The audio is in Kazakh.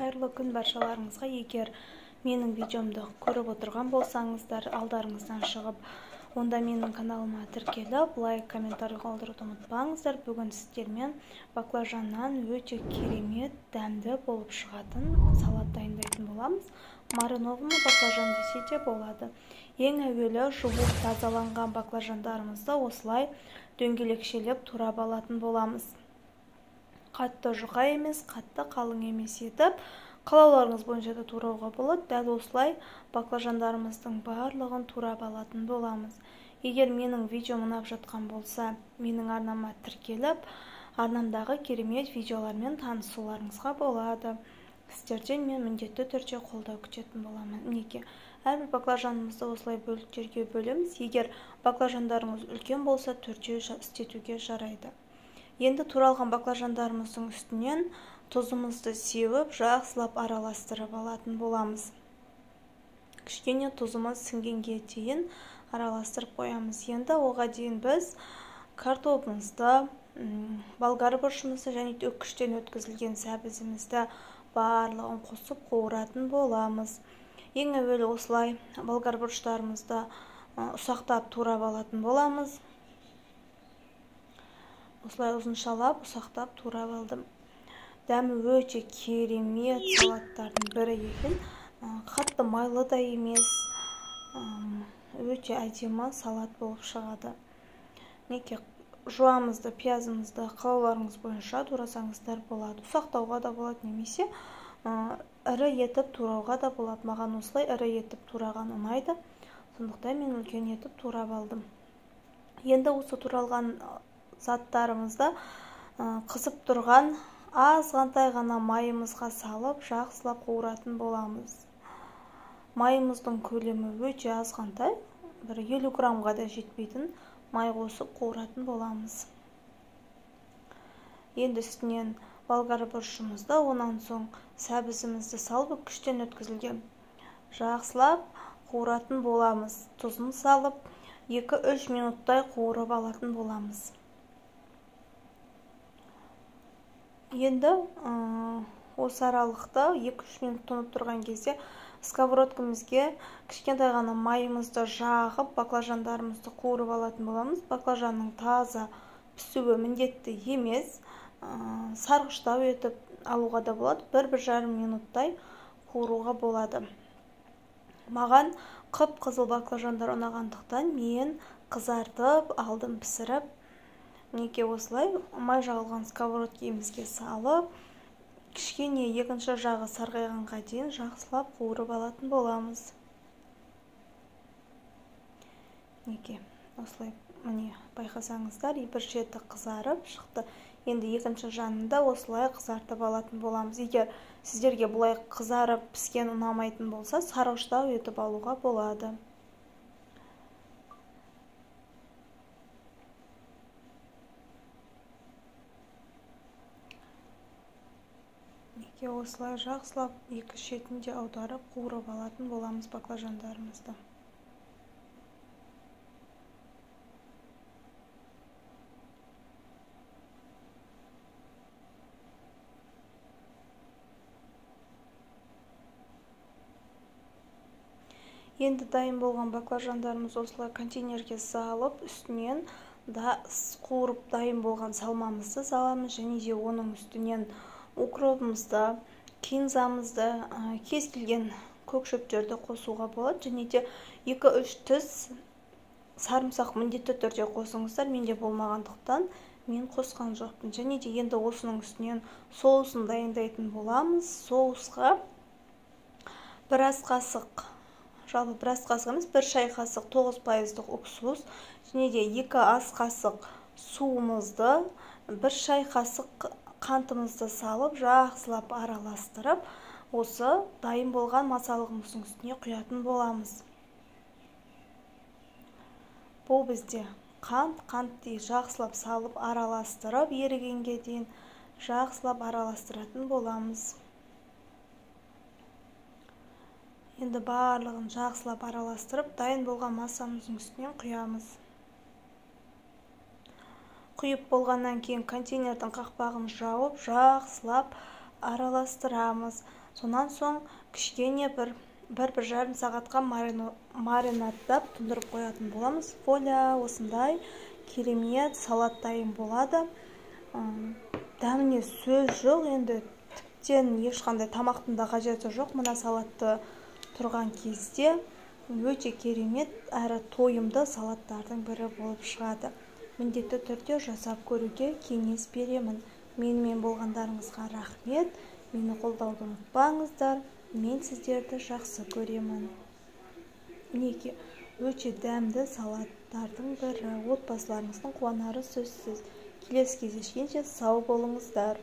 Қайырлы күн баршаларыңызға. Егер менің видеомды көріп отырған болсаңыздар, алдарыңыздан шығып, онда менің каналыма тіркеліп, лайк, комментарий қалдыруды ұмытпаңыздар. Бүгін сіздермен баклажаннан өте керемет, дәмді болып шығатын салат дайындайтын боламыз. Маринованный баклажан десе де болады. Ең әуелі жуып тазаланған баклажандарымызды осылай дөңгелекшелеп турап алатын боламыз. Қатты жұқа емес, қатты қалың емес етіп, қалауларыңыз бойынша да турауға болады. Дәл осылай баклажандарымыздың барлығын турап алатын боламыз. Егер менің видеом ұнап жатқан болса, менің арнама тіркеліп, арнамдағы керемет видеолармен танысуларыңызға болады. Сіздерден мен міндетті түрде қолдау күтетін боламын. Мінекей, әрбір баклажанымызды осылай бөліктерге бөлеміз. Егер баклажандарыңыз үлкен болса, төртеу істетуге жарайды. Енді туралған баклажандарымыздың үстінен тұзымызды сеуіп, жақсылап араластырып алатын боламыз. Кішкене тұзымыз сіңгенге дейін араластырып қоямыз. Енді оған дейін біз картопымызды, болгар бұрышымызды және үккіштен өткізілген сәбізімізді барлығын қосып қуыратын боламыз. Ең әуелі осылай болгар бұрыштарымызды ұсақтап турап алатын боламыз. Осылай ұзыншалап, ұсақтап турап алдым. Дәмі өте керемет салаттардың бірі екен. Қатты майлы да емес, өте әдемі салат болып шығады. Неке жуамызды, пиязымызды қалауларыңыз бойынша турасаңыздар болады. Ұсақтауға да болады, немесе ірі етіп турауға да болады. Маған осылай ірі етіп тураған ұнайды. Сондықтан мен үлкен етіп турап алдым. Енді осы туралған заттарымызды қызып тұрған азғантай ғана майымызға салып, жақсылап қуыратын боламыз. Майымыздың көлемі өте азғантай, 50 граммға да жетпейтін май қосып қуыратын боламыз. Енді үстінен болгар бұрышымызды, онан соң сәбізімізді салып, үккіштен өткізілген жақсылап қуыратын боламыз. Тұзын салып, 2-3 минуттай қуырып алатын боламыз. Енді осы аралықта 2-3 минут тұнып тұрған кезде сковородкамызге кішкентай ғана майымызды жағып, баклажандарымызды қуырып алатын боламыз. Баклажанның таза пісуі міндетті емес, сарғыштау етіп алуға да болады. 1-1,5 минуттай қуыруға болады. Маған қып-қызыл баклажандар ұнағандықтан мен қызартып алдым, пісіріп. Неке осылай май жағылған сковородкемізге салып, кішкене екінші жағы сарғайғанға дейін жақсылап қуырып алатын боламыз. Неке осылай, міне байқасаңыздар, бір шеті қызарып шықты. Енді екінші жанында осылай қызартып алатын боламыз. Егер сіздерге бұлай қызарып піскен ұнамайтын болса, сарғыштау етіп алуға болады. Осылай жақсылап екі шетінде аударып қуырып алатын боламыз баклажандарымызды. Енді дайын болған баклажандарымыз осылай контейнерге салып, үстінен қуырып дайын болған салмамызды саламыз, және де оның үстінен укропымызды, кинзамызды, кез келген көк шөптерді қосуға болады. Және де 2-3 тіс сарымсақ міндетті түрде қосыңыздар. Менде болмағандықтан мен қосқан жоқпын. Және де енді осының үстінен соусын дайындайтын боламыз. Соусқа бір ас қасық, жалпы бір ас қасық емес, бір шай қасық 9% уксус, және де 2 ас қасық суымызды, бір шай қасық қантымызды салып, жақсылап араластырып, осы дайын болған масалығымыздың үстіне құятын боламыз. Бұл бізде қант жақсылап салып, араластырып, ерігенге дейін жақсылап араластыратын боламыз. Енді барлығын жақсылап араластырып, дайын болған масамыздың үстінен құямыз. Құйып болғаннан кейін контейнердің қақпағын жауып, жақсылап араластырамыз. Сонан соң кішкене бір жарым сағатқа маринадтап тұндырып қоятын боламыз. Воля, осындай керемет салат дайын болады. Дәміне сөз жоқ, енді тіптен ешқандай тамақтың да қажеті жоқ. Мына салатты тұрған кезде өте керемет әрі тойымды салаттардың бірі болып шығады. Міндетті түрде жасап көруге кеңес беремін. Менімен болғандарыңызға рахмет. Мені қолдауды ұмытпаңыздар. Мен сіздерді жақсы көремін. Мінекей, өте дәмді салаттардың бірі. Отбасыларыңыздың қуанары сөзсіз. Келесі кездескенше сау болыңыздар.